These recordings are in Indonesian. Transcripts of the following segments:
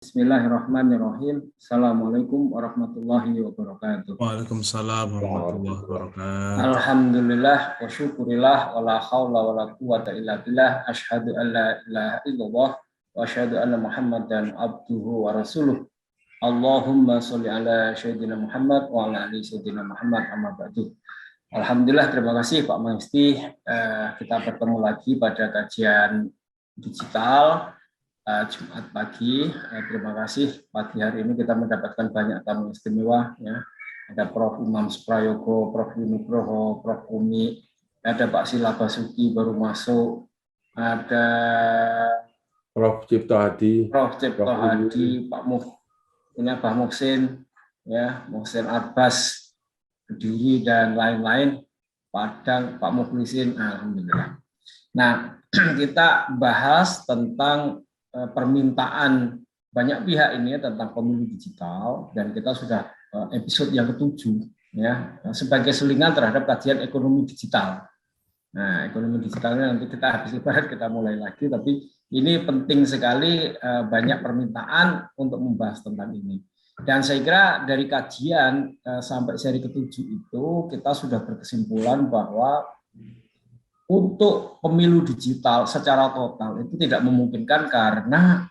Bismillahirrahmanirrahim. Assalamualaikum warahmatullahi wabarakatuh. Waalaikumsalam warahmatullahi wabarakatuh. Alhamdulillah wa syukurillah wa la haula wa la quwata illa billah. Asyhadu an la ilaha illallah wa asyhadu anna Muhammadan abduhu wa rasuluh. Allahumma sholli ala sayyidina Muhammad wa ala ali sayyidina Muhammad amma ba'du. Alhamdulillah, terima kasih Pak Mangesti. Kita bertemu lagi pada kajian digital Jumat pagi. Terima kasih, pagi hari ini kita mendapatkan banyak tamu istimewa, ya. Ada Prof. Imam Suprayogo, Prof. Nugroho, Prof. Umi, ada Pak Sila Basuki baru masuk, ada Prof. Cipto Hadi, Pak Muhsin, ya, Muhsin Abbas, Kediri dan lain-lain, Padang, Pak Mukhlisin, alhamdulillah. Nah, kita bahas tentang permintaan banyak pihak ini tentang pemilu digital, dan kita sudah episode yang ke-7, ya, sebagai selingan terhadap kajian ekonomi digital. Nah, ekonomi digitalnya nanti kita habis lebaran kita mulai lagi, tapi ini penting sekali, banyak permintaan untuk membahas tentang ini. Dan saya kira dari kajian sampai seri ke-7 itu kita sudah berkesimpulan bahwa untuk pemilu digital secara total itu tidak memungkinkan karena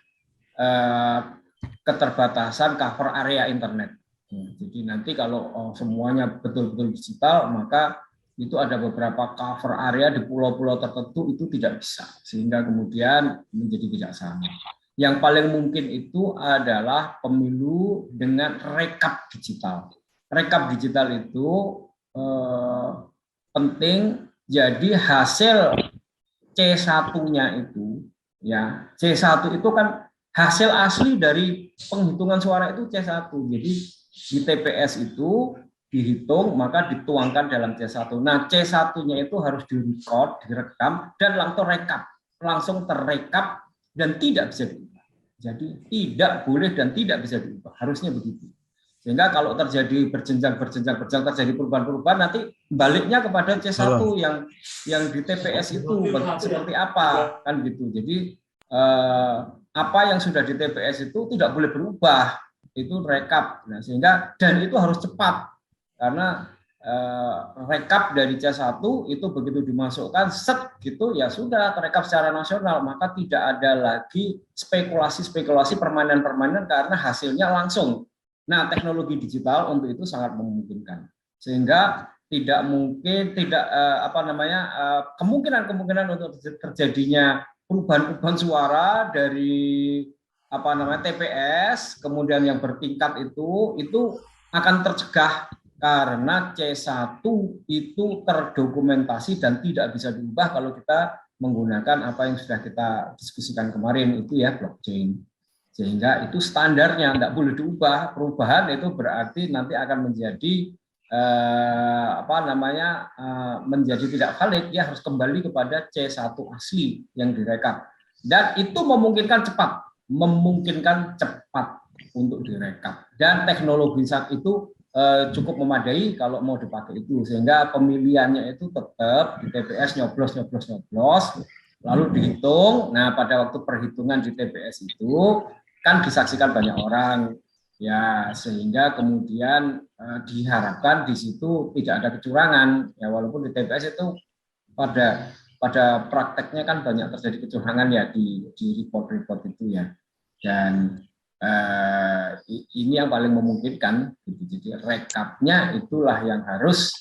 keterbatasan cover area internet. Jadi nanti kalau semuanya betul-betul digital, maka itu ada beberapa cover area di pulau-pulau tertentu itu tidak bisa, sehingga kemudian menjadi tidak sama. Yang paling mungkin itu adalah pemilu dengan rekap digital. Rekap digital itu penting. Jadi hasil C1-nya itu, ya, C1 itu kan hasil asli dari penghitungan suara itu C1. Jadi di TPS itu dihitung maka dituangkan dalam C1. Nah, C1-nya itu harus direkam, dan langsung terrekap dan tidak bisa diubah. Jadi tidak boleh dan tidak bisa diubah. Harusnya begitu. Sehingga kalau terjadi berjenjang terjadi perubahan-perubahan, nanti baliknya kepada C1 yang di TPS itu seperti apa, kan gitu. Jadi apa yang sudah di TPS itu tidak boleh berubah, itu rekap. Nah, sehingga dan itu harus cepat, karena rekap dari C1 itu begitu dimasukkan set gitu ya sudah terekap secara nasional, maka tidak ada lagi spekulasi permainan karena hasilnya langsung. Nah, teknologi digital untuk itu sangat memungkinkan, sehingga kemungkinan untuk terjadinya perubahan suara dari TPS kemudian yang bertingkat itu akan tercegah karena C1 itu terdokumentasi dan tidak bisa diubah kalau kita menggunakan apa yang sudah kita diskusikan kemarin itu, ya, blockchain. Sehingga itu standarnya tidak boleh diubah. Perubahan itu berarti nanti akan menjadi menjadi tidak valid. Dia harus kembali kepada C1 asli yang direkap, dan itu memungkinkan cepat untuk direkap, dan teknologi saat itu cukup memadai kalau mau dipakai itu, sehingga pemilihannya itu tetap di TPS nyoblos lalu dihitung. Nah, pada waktu perhitungan di TPS itu kan disaksikan banyak orang, ya, sehingga kemudian diharapkan di situ tidak ada kecurangan, ya, walaupun di TPS itu pada prakteknya kan banyak terjadi kecurangan, ya, di report itu, ya. Dan ini yang paling memungkinkan. Jadi rekapnya itulah yang harus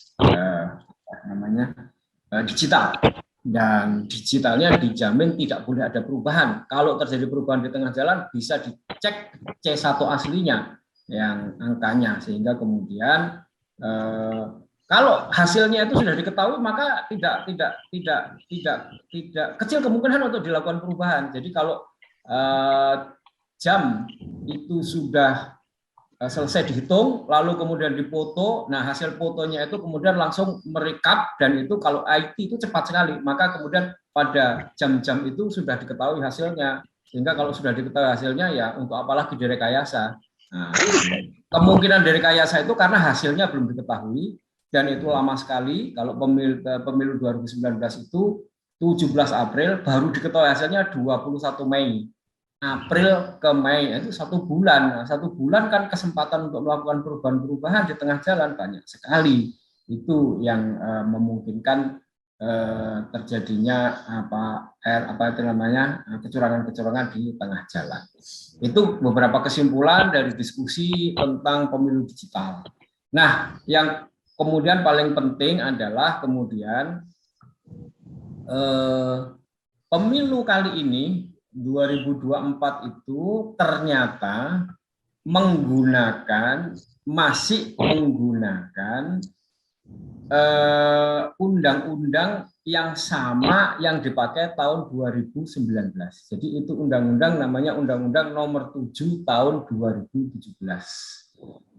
digital, dan digitalnya dijamin tidak boleh ada perubahan. Kalau terjadi perubahan di tengah jalan bisa dicek C1 aslinya yang angkanya, sehingga kemudian kalau hasilnya itu sudah diketahui maka tidak kecil kemungkinan untuk dilakukan perubahan. Jadi kalau jam itu sudah selesai dihitung, lalu kemudian dipoto, nah hasil fotonya itu kemudian langsung merekap, dan itu kalau IT itu cepat sekali, maka kemudian pada jam-jam itu sudah diketahui hasilnya, sehingga kalau sudah diketahui hasilnya, ya untuk apalagi direkayasa. Nah, kemungkinan direkayasa itu karena hasilnya belum diketahui, dan itu lama sekali. Kalau pemilu 2019 itu 17 April baru diketahui hasilnya 21 Mei. April ke Mei itu 1 bulan. Nah, 1 bulan kan kesempatan untuk melakukan perubahan-perubahan di tengah jalan banyak sekali. Itu yang memungkinkan terjadinya apa itu namanya kecurangan-kecurangan di tengah jalan. Itu beberapa kesimpulan dari diskusi tentang pemilu digital. Nah, yang kemudian paling penting adalah kemudian pemilu kali ini 2024 itu ternyata masih menggunakan undang-undang yang sama yang dipakai tahun 2019. Jadi itu undang-undang namanya Undang-Undang Nomor 7 Tahun 2017.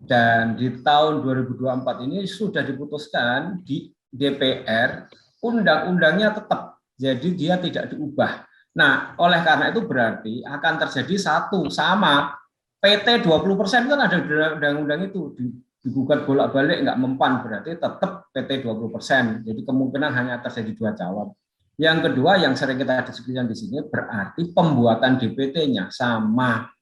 Dan di tahun 2024 ini sudah diputuskan di DPR, undang-undangnya tetap, jadi dia tidak diubah. Nah, oleh karena itu berarti akan terjadi sama PT 20% kan ada di undang-undang itu, digugat bolak-balik nggak mempan, berarti tetap PT 20%. Jadi kemungkinan hanya terjadi 2 calon. Yang kedua yang sering kita diskusikan di sini berarti pembuatan DPT-nya sama.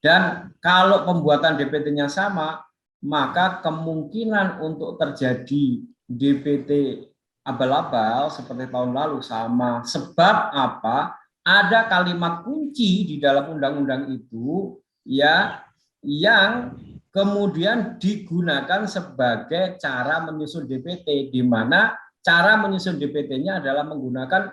Dan kalau pembuatan DPT-nya sama, maka kemungkinan untuk terjadi DPT abal-abal seperti tahun lalu sama. Sebab apa? Ada kalimat kunci di dalam undang-undang itu ya yang kemudian digunakan sebagai cara menyusun DPT, di mana cara menyusun DPT-nya adalah menggunakan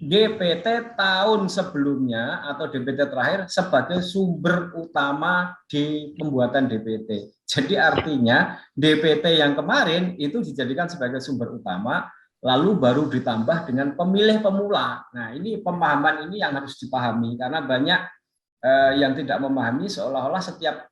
DPT tahun sebelumnya atau DPT terakhir sebagai sumber utama di pembuatan DPT. Jadi artinya DPT yang kemarin itu dijadikan sebagai sumber utama, lalu baru ditambah dengan pemilih pemula. Nah, ini pemahaman ini yang harus dipahami karena banyak yang tidak memahami seolah-olah setiap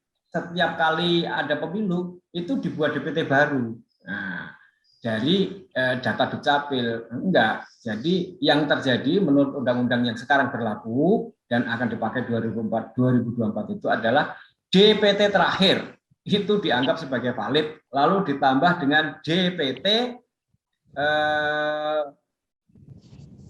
kali ada pemilu itu dibuat DPT baru. Nah, dari data Dukcapil enggak. Jadi yang terjadi menurut undang-undang yang sekarang berlaku dan akan dipakai 2024 itu adalah DPT terakhir itu dianggap sebagai valid, lalu ditambah dengan DPT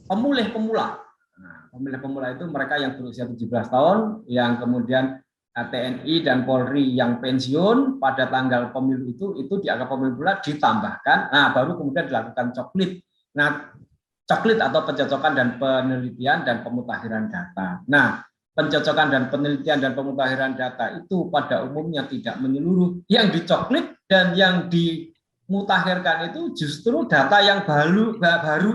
pemilih pemula. Nah, pemilih pemula itu mereka yang berusia 17 tahun, yang kemudian TNI dan Polri yang pensiun pada tanggal pemilu itu dianggap pemilu pula ditambahkan. Nah, baru kemudian dilakukan coklit. Nah, coklit atau pencocokan dan penelitian dan pemutakhiran data. Nah, pencocokan dan penelitian dan pemutakhiran data itu pada umumnya tidak menyeluruh. Yang dicoklit dan yang dimutakhirkan itu justru data yang baru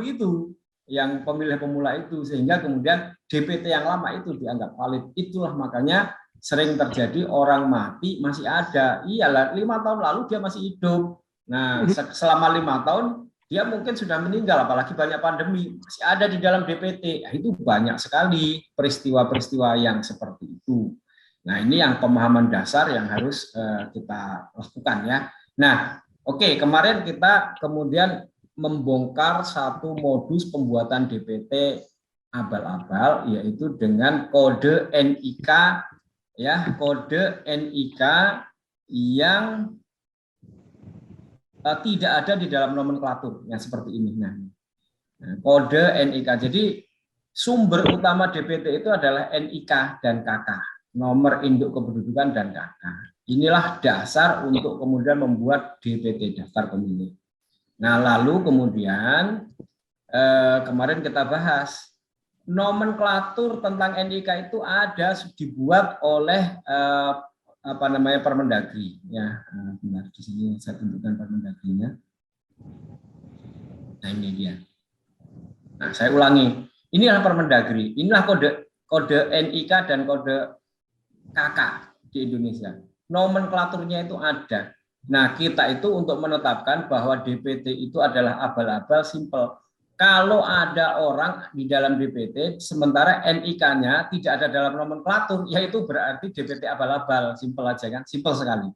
itu, yang pemilih pemula itu, sehingga kemudian DPT yang lama itu dianggap valid. Itulah makanya sering terjadi orang mati masih ada. Iyalah, 5 tahun lalu dia masih hidup. Nah, selama 5 tahun dia mungkin sudah meninggal, apalagi banyak pandemi, masih ada di dalam DPT. Nah, itu banyak sekali peristiwa-peristiwa yang seperti itu. Nah, ini yang pemahaman dasar yang harus kita lakukan ya. Nah, oke, kemarin kita kemudian membongkar satu modus pembuatan DPT abal-abal, yaitu dengan kode NIK ya, kode NIK yang tidak ada di dalam nomenklatur yang seperti ini. Nah, kode NIK. Jadi sumber utama DPT itu adalah NIK dan KK, nomor induk kependudukan dan KK. Inilah dasar untuk kemudian membuat DPT, daftar pemilih. Nah, lalu kemudian kemarin kita bahas nomenklatur tentang NIK itu ada dibuat oleh Permendagri ya. Benar, di sini saya tunjukkan Permendagrinya. Nah, ini dia. Nah, saya ulangi. Inilah Permendagri. Inilah kode NIK dan kode KK di Indonesia. Nomenklaturnya itu ada. Nah, kita itu untuk menetapkan bahwa DPT itu adalah abal-abal simpel. Kalau ada orang di dalam DPT, sementara NIK-nya tidak ada dalam nomenklatur, yaitu berarti DPT abal-abal, simpel aja kan, simpel sekali.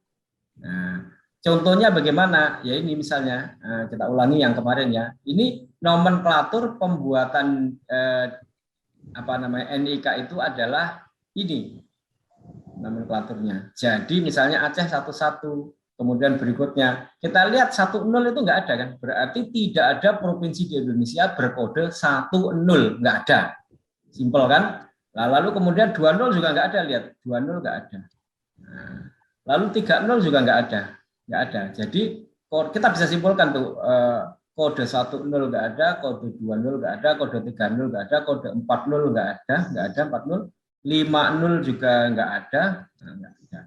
Nah, contohnya bagaimana? Ya ini misalnya, kita ulangi yang kemarin ya. Ini nomenklatur pembuatan NIK itu adalah ini nomenklaturnya. Jadi misalnya Aceh 11, Kemudian berikutnya, kita lihat 10 itu nggak ada kan? Berarti tidak ada provinsi di Indonesia berkode 10, nggak ada. Simpel kan? Nah, lalu kemudian 20 juga nggak ada, lihat 20 nggak ada. Nah, lalu 30 juga nggak ada. Jadi kita bisa simpulkan tuh kode 10 nggak ada, kode 20 nggak ada, kode 30 nggak ada, kode 40 nggak ada 40, 50 juga nggak ada, nggak ada.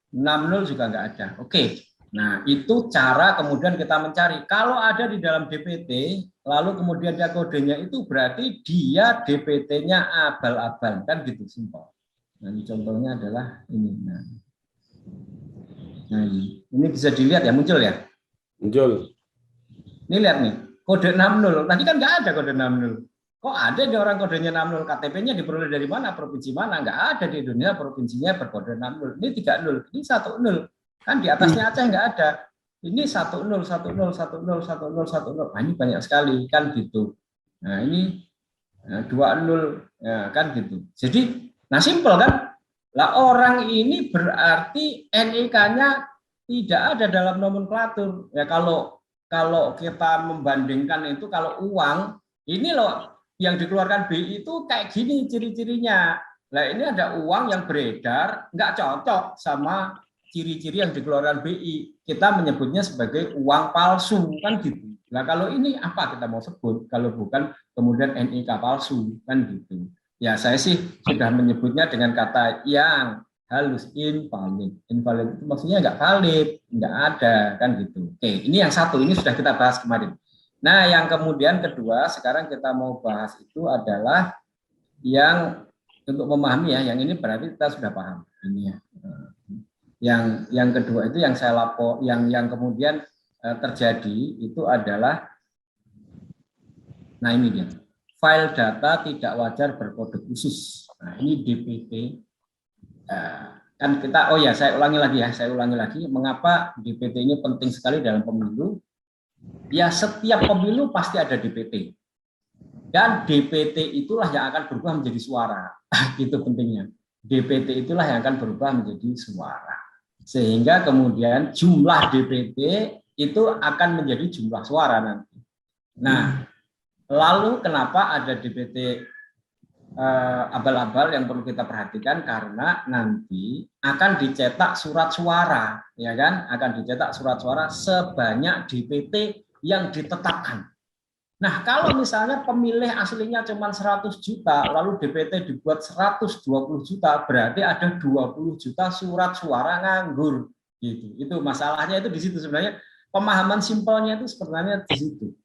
60 juga nggak ada. Oke. Nah, itu cara kemudian kita mencari. Kalau ada di dalam DPT, lalu kemudian dia kodenya itu berarti dia DPT-nya abal-abal, kan gitu simpel. Nah, ini contohnya adalah ini. Nah, ini bisa dilihat ya, muncul ya? Muncul. Ini lihat nih, kode 60. Tadi kan nggak ada kode 60. Kok ada di orang kodenya 60? KTP-nya diperoleh dari mana? Provinsi mana? Nggak ada di Indonesia provinsinya berkode 60. Ini 30, ini 10. Kan di atasnya Aceh nggak ada. Ini 10, 10, 10, 10, 10. Nah, ini banyak sekali, kan gitu. Nah, ini 20, ya, kan gitu. Jadi, nah simpel kan? Lah orang ini berarti NIK-nya tidak ada dalam nomenklatur. Ya kalau kita membandingkan itu, kalau uang, ini loh yang dikeluarkan BI itu kayak gini ciri-cirinya. Nah ini ada uang yang beredar, nggak cocok sama ciri-ciri yang dikeluarkan BI. Kita menyebutnya sebagai uang palsu, kan gitu. Nah kalau ini apa kita mau sebut kalau bukan kemudian NIK palsu, kan gitu. Ya saya sih sudah menyebutnya dengan kata yang halus, invalid. Invalid itu maksudnya nggak valid, nggak ada, kan gitu. Oke, ini yang satu, ini sudah kita bahas kemarin. Nah, yang kemudian kedua, sekarang kita mau bahas itu adalah yang untuk memahami ya, yang ini berarti kita sudah paham ini ya. Yang kedua itu yang saya lapor, yang kemudian terjadi itu adalah, nah ini dia, file data tidak wajar berkode khusus. Nah, ini DPT. Kan kita, oh ya, saya ulangi lagi, mengapa DPT ini penting sekali dalam pemilu? Ya setiap pemilu pasti ada DPT. Dan DPT itulah yang akan berubah menjadi suara. Itu pentingnya. DPT itulah yang akan berubah menjadi suara. Sehingga kemudian jumlah DPT itu akan menjadi jumlah suara nanti. Nah, lalu kenapa ada DPT abal-abal yang perlu kita perhatikan? Karena nanti akan dicetak surat suara, ya kan? Akan dicetak surat suara sebanyak DPT yang ditetapkan. Nah, kalau misalnya pemilih aslinya cuma 100 juta, lalu DPT dibuat 120 juta, berarti ada 20 juta surat suara nganggur. Gitu. Itu masalahnya itu di situ sebenarnya. Pemahaman simpelnya itu sebenarnya di situ.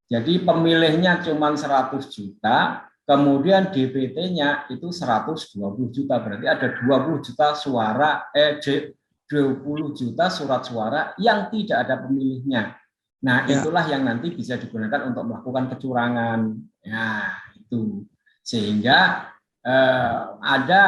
Jadi pemilihnya cuma 100 juta, kemudian DPT-nya itu 120 juta, berarti ada 20 juta suara, 20 juta surat suara yang tidak ada pemilihnya. Nah, itulah yang nanti bisa digunakan untuk melakukan kecurangan. Ya, itu. Sehingga ada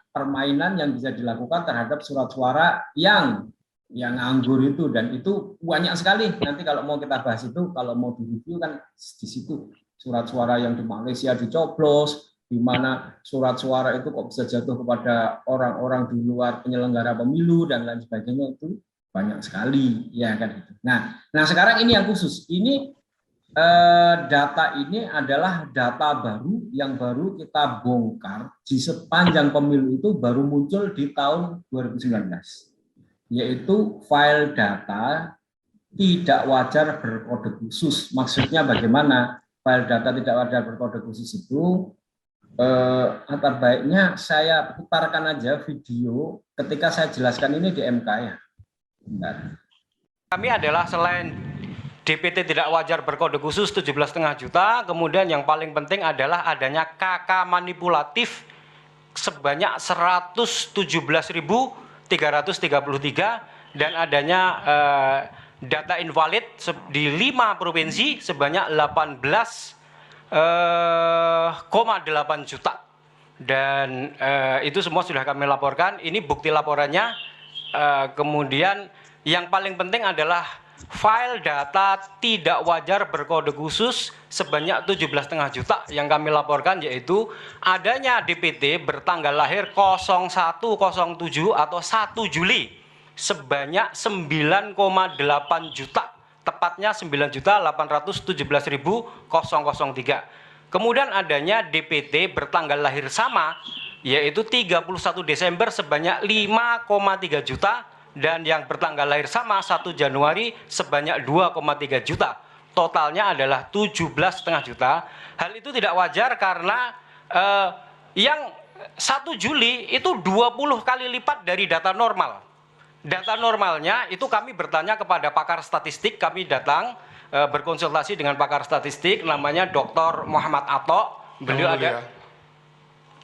permainan yang bisa dilakukan terhadap surat suara yang nganggur itu, dan itu banyak sekali. Nanti kalau mau kita bahas itu, kalau mau direview kan di situ surat suara yang di Malaysia dicoblos, di mana surat suara itu kok bisa jatuh kepada orang-orang di luar penyelenggara pemilu dan lain sebagainya, itu banyak sekali, ya kan itu. Nah sekarang ini yang khusus. Ini data ini adalah data baru yang baru kita bongkar di sepanjang pemilu, itu baru muncul di tahun 2019, yaitu file data tidak wajar berkode khusus. Maksudnya bagaimana? File data tidak wajar berkode khusus itu atau baiknya saya putarkan aja video ketika saya jelaskan ini di MK ya. Bentar. Kami adalah selain DPT tidak wajar berkode khusus 17,5 juta, kemudian yang paling penting adalah adanya KK manipulatif sebanyak 117.333 dan adanya data invalid di 5 provinsi sebanyak 18,8 juta. Dan itu semua sudah kami laporkan. Ini bukti laporannya. Kemudian yang paling penting adalah file data tidak wajar berkode khusus sebanyak 17,5 juta yang kami laporkan, yaitu adanya DPT bertanggal lahir 0107 atau 1 Juli sebanyak 9,8 juta, tepatnya 9.817.003. Kemudian adanya DPT bertanggal lahir sama, yaitu 31 Desember sebanyak 5,3 juta, dan yang bertanggal lahir sama 1 Januari sebanyak 2,3 juta. Totalnya adalah 17,5 juta. Hal itu tidak wajar karena yang 1 Juli itu 20 kali lipat dari data normal. Data normalnya itu kami bertanya kepada pakar statistik, kami datang berkonsultasi dengan pakar statistik namanya Dr. Muhammad Ato. Beliau ada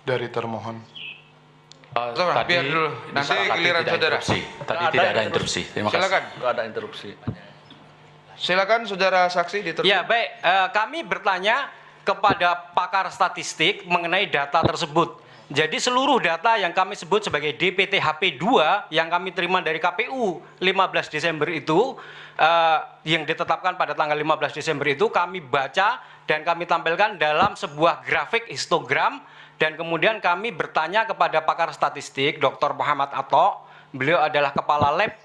dari termohon. Tadi biar dulu, nanti giliran saudara. Tadi tidak ada interupsi. Terima kasih. Silakan. Tidak ada interupsi. Silakan saudara saksi diteruskan. Ya baik, kami bertanya kepada pakar statistik mengenai data tersebut. Jadi seluruh data yang kami sebut sebagai DPT HP2 yang kami terima dari KPU 15 Desember itu, yang ditetapkan pada tanggal 15 Desember itu kami baca dan kami tampilkan dalam sebuah grafik histogram, dan kemudian kami bertanya kepada pakar statistik Dr. Muhammad Ato. Beliau adalah kepala lab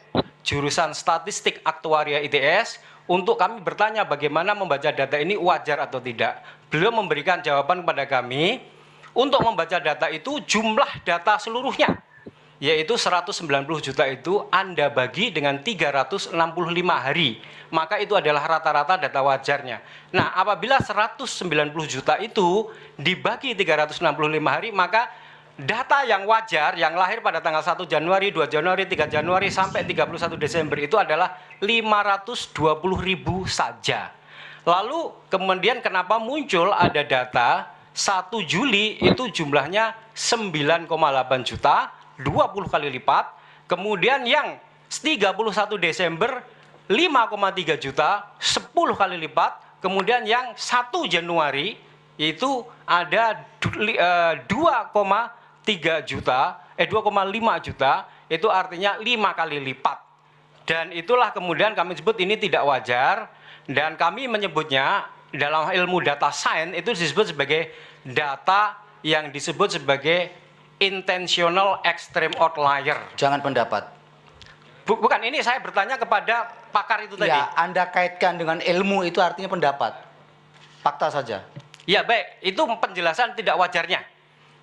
jurusan statistik aktuaria ITS. Untuk kami bertanya bagaimana membaca data ini wajar atau tidak. Beliau memberikan jawaban kepada kami, untuk membaca data itu jumlah data seluruhnya, yaitu 190 juta itu Anda bagi dengan 365 hari, maka itu adalah rata-rata data wajarnya. Nah, apabila 190 juta itu dibagi 365 hari, maka data yang wajar yang lahir pada tanggal 1 Januari, 2 Januari, 3 Januari sampai 31 Desember itu adalah 520.000 saja. Lalu kemudian kenapa muncul ada data 1 Juli itu jumlahnya 9,8 juta, 20 kali lipat. Kemudian yang 31 Desember 5,3 juta, 10 kali lipat. Kemudian yang 1 Januari itu ada 2,3 juta, 2,5 juta, itu artinya 5 kali lipat. Dan itulah kemudian kami sebut ini tidak wajar, dan kami menyebutnya dalam ilmu data science itu disebut sebagai data yang disebut sebagai intentional extreme outlier. Jangan pendapat. Bukan, ini saya bertanya kepada pakar itu tadi. Ya, Anda kaitkan dengan ilmu itu artinya pendapat. Fakta saja. Ya baik, itu penjelasan tidak wajarnya.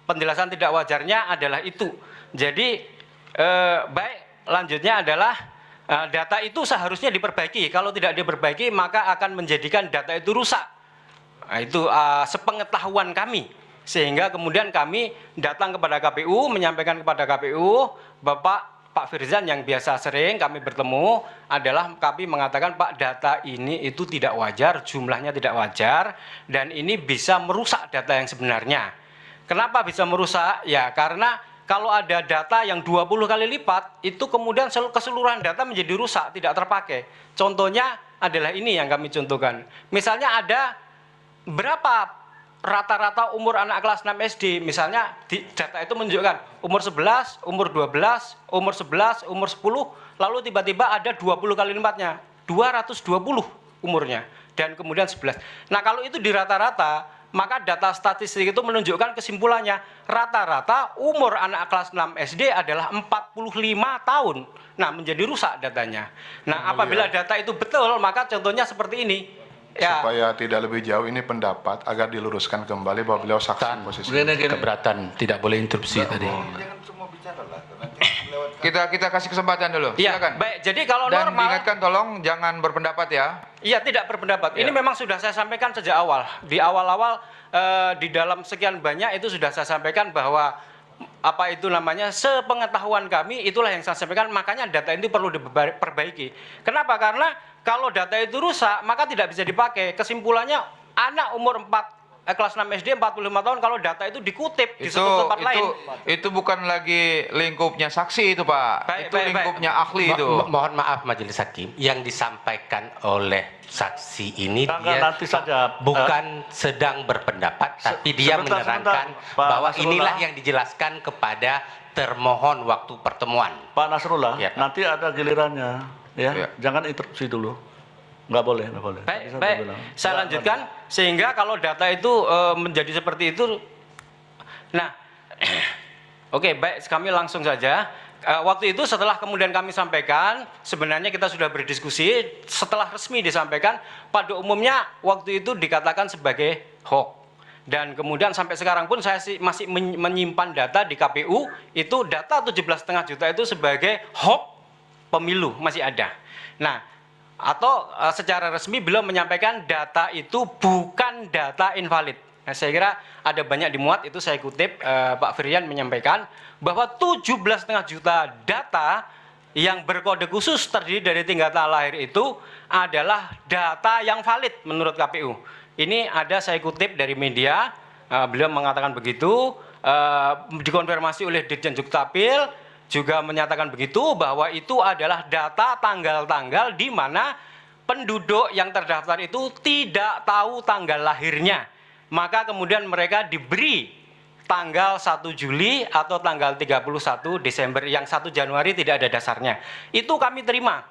Penjelasan tidak wajarnya adalah itu. Jadi baik, lanjutnya adalah data itu seharusnya diperbaiki. Kalau tidak diperbaiki maka akan menjadikan data itu rusak. Nah, itu sepengetahuan kami. Sehingga kemudian kami datang kepada KPU, menyampaikan kepada KPU, Pak Firzan yang biasa sering kami bertemu adalah kami mengatakan, Pak, data ini itu tidak wajar, jumlahnya tidak wajar, dan ini bisa merusak data yang sebenarnya. Kenapa bisa merusak? Ya karena kalau ada data yang 20 kali lipat, itu kemudian keseluruhan data menjadi rusak, tidak terpakai. Contohnya adalah ini yang kami contohkan. Misalnya ada berapa rata-rata umur anak kelas 6 SD, misalnya data itu menunjukkan umur 11, umur 12, umur 11, umur 10, lalu tiba-tiba ada 20 kali lipatnya, 220 umurnya, dan kemudian 11. Nah kalau itu di rata-rata, maka data statistik itu menunjukkan kesimpulannya, rata-rata umur anak kelas 6 SD adalah 45 tahun. Nah, menjadi rusak datanya. Nah, apabila data itu betul, maka contohnya seperti ini. Ya. Supaya tidak lebih jauh, ini pendapat agar diluruskan kembali bahwa beliau saksi posisi. Keberatan, tidak boleh interupsi tadi. Kita kasih kesempatan dulu. Ya, silakan. baik. Jadi kalau Dan normal, diingatkan tolong jangan berpendapat ya. iya, tidak berpendapat. Ini memang sudah saya sampaikan sejak awal. Di awal-awal di dalam sekian banyak itu sudah saya sampaikan bahwa apa itu namanya, sepengetahuan kami itulah yang saya sampaikan, makanya data itu perlu diperbaiki. Kenapa? Karena kalau data itu rusak maka tidak bisa dipakai. Kesimpulannya anak umur kelas 6 SD 45 tahun kalau data itu dikutip di suatu tempat lain. Itu bukan lagi lingkupnya saksi itu, Pak. Itu lingkupnya ahli itu. Mohon maaf Majelis Hakim, yang disampaikan oleh saksi ini dia nanti saja, bukan sedang berpendapat, tapi dia menerangkan bahwa inilah yang dijelaskan kepada termohon waktu pertemuan. Pak Nasrullah, Ya, Pak. nanti ada gilirannya, ya. Jangan interupsi dulu. Nggak boleh. Baik. Saya lanjutkan, sehingga kalau data itu menjadi seperti itu, nah, oke, baik, kami langsung saja. waktu itu setelah kemudian kami sampaikan, sebenarnya kita sudah berdiskusi, setelah resmi disampaikan, pada umumnya waktu itu dikatakan sebagai hoax. Dan kemudian sampai sekarang pun saya masih menyimpan data di KPU, itu data 17,5 juta itu sebagai hoax pemilu, masih ada. Nah, atau secara resmi beliau menyampaikan data itu bukan data invalid. Nah, saya kira ada banyak dimuat, itu saya kutip Pak Firyan menyampaikan bahwa 17,5 juta data yang berkode khusus terdiri dari tingkatan lahir itu adalah data yang valid menurut KPU. Ini ada saya kutip dari media, beliau mengatakan begitu, dikonfirmasi oleh Dirjen Dukcapil juga menyatakan begitu, bahwa itu adalah data tanggal-tanggal di mana penduduk yang terdaftar itu tidak tahu tanggal lahirnya. Maka kemudian mereka diberi tanggal 1 Juli atau tanggal 31 Desember, yang 1 Januari tidak ada dasarnya. Itu kami terima.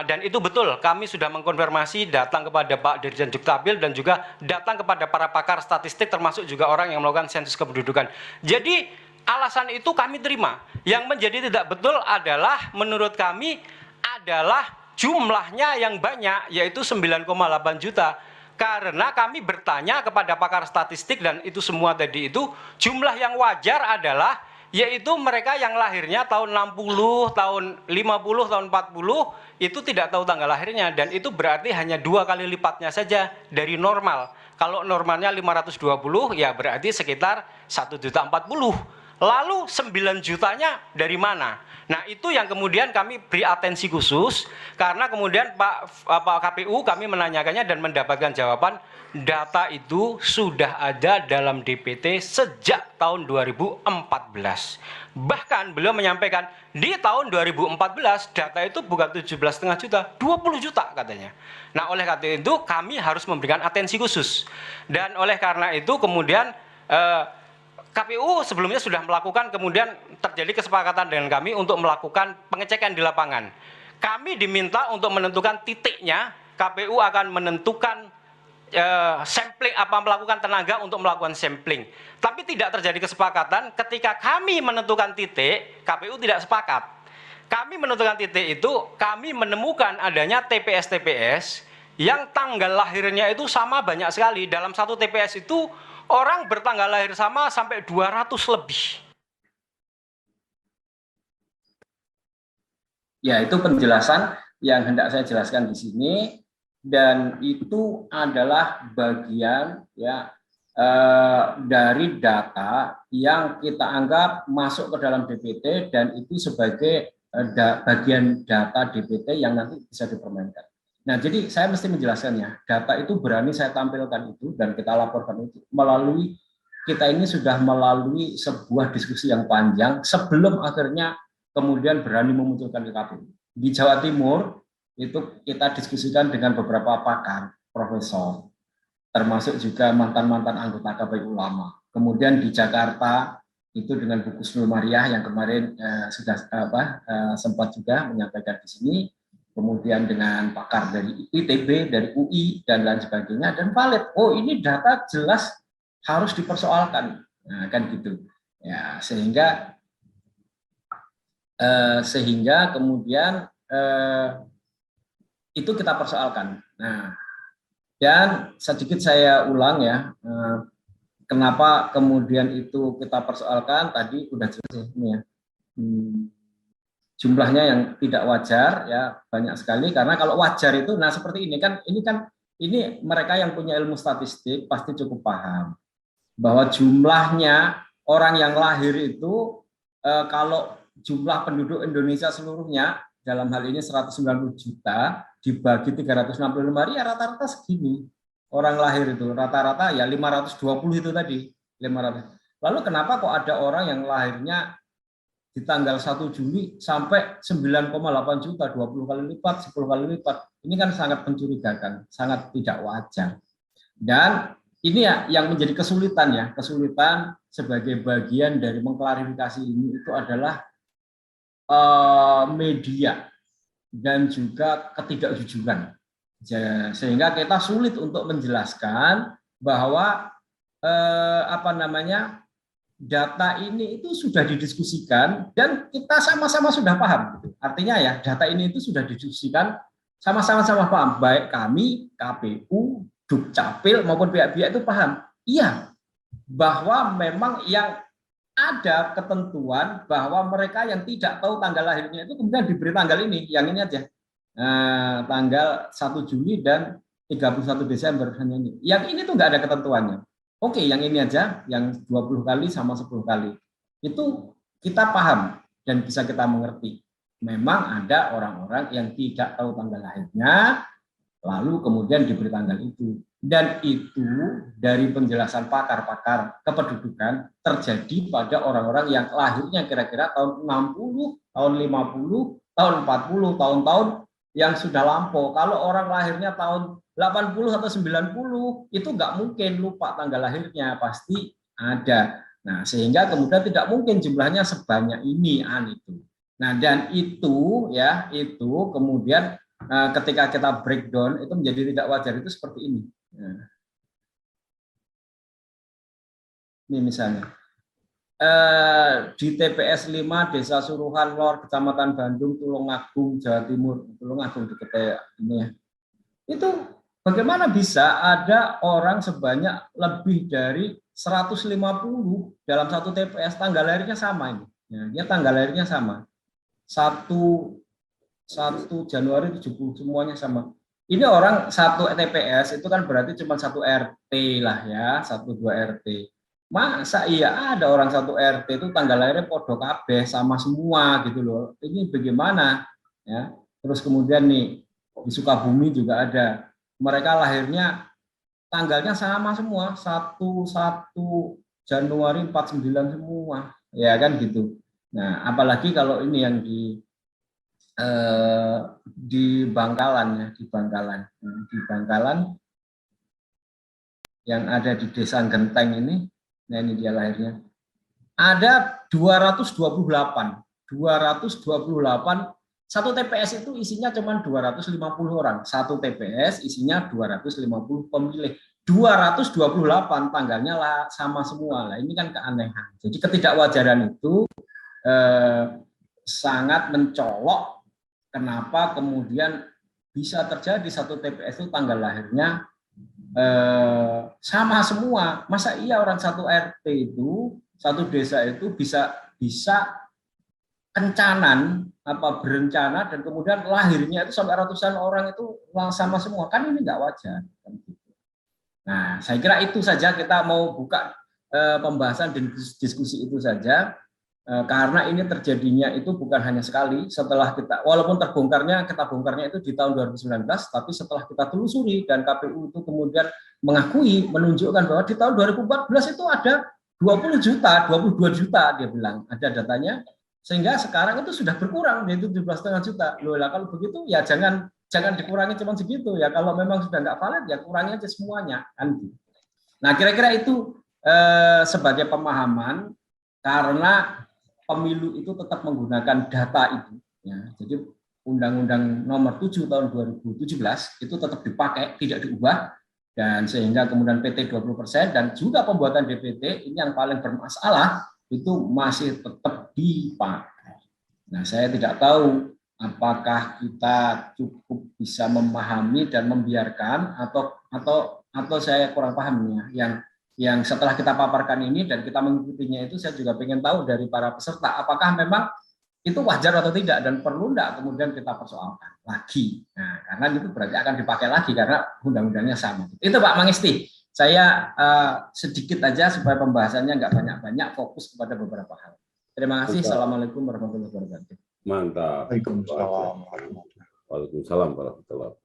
Dan itu betul, kami sudah mengkonfirmasi, datang kepada Pak Dirjen Dukcapil dan juga datang kepada para pakar statistik, termasuk juga orang yang melakukan sensus kependudukan. Jadi alasan itu kami terima. Yang menjadi tidak betul adalah menurut kami adalah jumlahnya yang banyak, yaitu 9,8 juta. Karena kami bertanya kepada pakar statistik dan itu semua tadi itu, jumlah yang wajar adalah yaitu mereka yang lahirnya tahun 60, tahun 50, tahun 40 itu tidak tahu tanggal lahirnya, dan itu berarti hanya 2 kali lipatnya saja dari normal. Kalau normalnya 520 ya berarti sekitar 1.040. Lalu 9 jutanya dari mana? Nah, itu yang kemudian kami beri atensi khusus, karena kemudian Pak KPU kami menanyakannya dan mendapatkan jawaban data itu sudah ada dalam DPT sejak tahun 2014. Bahkan beliau menyampaikan di tahun 2014 data itu bukan 17,5 juta, 20 juta katanya. Nah, oleh karena itu kami harus memberikan atensi khusus. Dan oleh karena itu kemudian KPU sebelumnya sudah melakukan, kemudian terjadi kesepakatan dengan kami untuk melakukan pengecekan di lapangan. Kami diminta untuk menentukan titiknya, KPU akan menentukan sampling, melakukan tenaga untuk melakukan sampling. Tapi tidak terjadi kesepakatan ketika kami menentukan titik, KPU tidak sepakat. Kami menentukan titik itu, kami menemukan adanya TPS-TPS yang tanggal lahirnya itu sama banyak sekali. Dalam satu TPS itu orang bertanggal lahir sama sampai 200 lebih. Ya, itu penjelasan yang hendak saya jelaskan di sini, dan itu adalah bagian ya dari data yang kita anggap masuk ke dalam DPT, dan itu sebagai bagian data DPT yang nanti bisa dipermainkan. Nah, jadi saya mesti menjelaskannya. Data itu berani saya tampilkan itu dan kita laporkan itu melalui, kita ini sudah melalui sebuah diskusi yang panjang sebelum akhirnya kemudian berani memunculkan di KPU. Di Jawa Timur itu kita diskusikan dengan beberapa pakar, profesor, termasuk juga mantan-mantan anggota KPU lama. Kemudian di Jakarta itu dengan Bu Kusnul Mariah yang kemarin sudah sempat juga menyampaikan di sini. Kemudian dengan pakar dari ITB, dari UI, dan lain sebagainya, dan valid. Oh, ini data jelas harus dipersoalkan, nah, kan gitu. Ya, sehingga kemudian itu kita persoalkan. Nah, dan sedikit saya ulang ya, kenapa kemudian itu kita persoalkan, tadi udah jelas ini ya. Jumlahnya yang tidak wajar ya banyak sekali, karena kalau wajar itu nah seperti ini mereka yang punya ilmu statistik pasti cukup paham bahwa jumlahnya orang yang lahir itu kalau jumlah penduduk Indonesia seluruhnya dalam hal ini 190 juta dibagi 365 hari ya rata-rata segini orang lahir itu, rata-rata ya 520 itu tadi 500. Lalu kenapa kok ada orang yang lahirnya di tanggal 1 Juli sampai 9,8 juta, 20 kali lipat, 10 kali lipat. Ini kan sangat mencurigakan, sangat tidak wajar. Dan ini ya yang menjadi kesulitan sebagai bagian dari mengklarifikasi ini itu adalah media dan juga ketidakjujuran. Sehingga kita sulit untuk menjelaskan bahwa data ini itu sudah didiskusikan dan kita sama-sama sudah paham. Artinya ya data ini itu sudah didiskusikan sama-sama paham. Baik kami, KPU, Dukcapil maupun pihak-pihak itu paham. Iya, bahwa memang yang ada ketentuan bahwa mereka yang tidak tahu tanggal lahirnya itu kemudian diberi tanggal ini, yang ini aja. Tanggal 1 Juli dan 31 Desember hanya ini. Yang ini tuh nggak ada ketentuannya. Oke, yang ini aja, yang 20 kali sama 10 kali. Itu kita paham dan bisa kita mengerti. Memang ada orang-orang yang tidak tahu tanggal lahirnya, lalu kemudian diberi tanggal itu. Dan itu dari penjelasan pakar-pakar kependudukan terjadi pada orang-orang yang lahirnya kira-kira tahun 60, tahun 50, tahun 40, tahun-tahun yang sudah lampau. Kalau orang lahirnya tahun 80 atau 90 itu nggak mungkin lupa tanggal lahirnya, pasti ada. Nah, sehingga kemudian tidak mungkin jumlahnya sebanyak ini itu. Nah, dan itu ya, itu kemudian ketika kita breakdown itu menjadi tidak wajar itu seperti ini. Nah, ini misalnya di TPS 5 Desa Suruhan Lor, Kecamatan Bandung, Tulungagung, Jawa Timur, Tulungagung dekat ini ya. Itu bagaimana bisa ada orang sebanyak lebih dari 150 dalam satu TPS tanggal lahirnya sama ini. Ya, dia tanggal lahirnya sama. 1 Januari 70 semuanya sama. Ini orang satu TPS itu kan berarti cuma satu RT lah ya, 1-2 RT. Masa iya ada orang satu RT itu tanggal lahirnya podo kabeh sama semua gitu loh. Ini bagaimana ya? Terus kemudian nih di Sukabumi juga ada. Mereka lahirnya tanggalnya sama semua, 1 Januari 49 semua. Ya kan gitu. Nah, apalagi kalau ini yang di Bangkalan ya, di Bangkalan yang ada di Desa Genteng ini. Nah, ini dia lahirnya. Ada 228. Satu TPS itu isinya cuma 250 orang. Satu TPS isinya 250 pemilih. 228 tanggalnya lah sama semua. Lah ini kan keanehan. Jadi ketidakwajaran itu sangat mencolok kenapa kemudian bisa terjadi satu TPS itu tanggal lahirnya sama semua. Masa iya orang satu RT itu, satu desa itu bisa kencanan berencana dan kemudian lahirnya itu sampai ratusan orang itu sama semua, kan ini nggak wajar. Nah, saya kira itu saja, kita mau buka pembahasan dan diskusi itu saja, karena ini terjadinya itu bukan hanya sekali. Setelah kita, walaupun kita bongkarnya itu di tahun 2019, tapi setelah kita telusuri dan KPU itu kemudian menunjukkan bahwa di tahun 2014 itu ada 20 juta, 22 juta dia bilang, ada datanya. Sehingga sekarang itu sudah berkurang, yaitu 17,5 juta. Loh lah, kalau begitu ya jangan dikurangi cuma segitu ya. Kalau memang sudah nggak valid ya kurangi aja semuanya kan. Nah, kira-kira itu sebagai pemahaman, karena pemilu itu tetap menggunakan data itu ya. Jadi Undang-Undang Nomor 7 tahun 2017 itu tetap dipakai, tidak diubah, dan sehingga kemudian PT 20% dan juga pembuatan DPT ini yang paling bermasalah itu masih tetap dipakai. Nah, saya tidak tahu apakah kita cukup bisa memahami dan membiarkan atau saya kurang paham ya. Yang setelah kita paparkan ini dan kita mengikutinya itu, saya juga ingin tahu dari para peserta apakah memang itu wajar atau tidak dan perlu enggak kemudian kita persoalkan lagi. Nah, karena itu berarti akan dipakai lagi karena undang-undangnya sama. Itu Pak Mangisti. Saya sedikit aja supaya pembahasannya nggak banyak-banyak, fokus kepada beberapa hal. Terima kasih. Assalamualaikum warahmatullahi wabarakatuh. Mantap. Waalaikumsalam. Waalaikumsalam warahmatullahi wabarakatuh.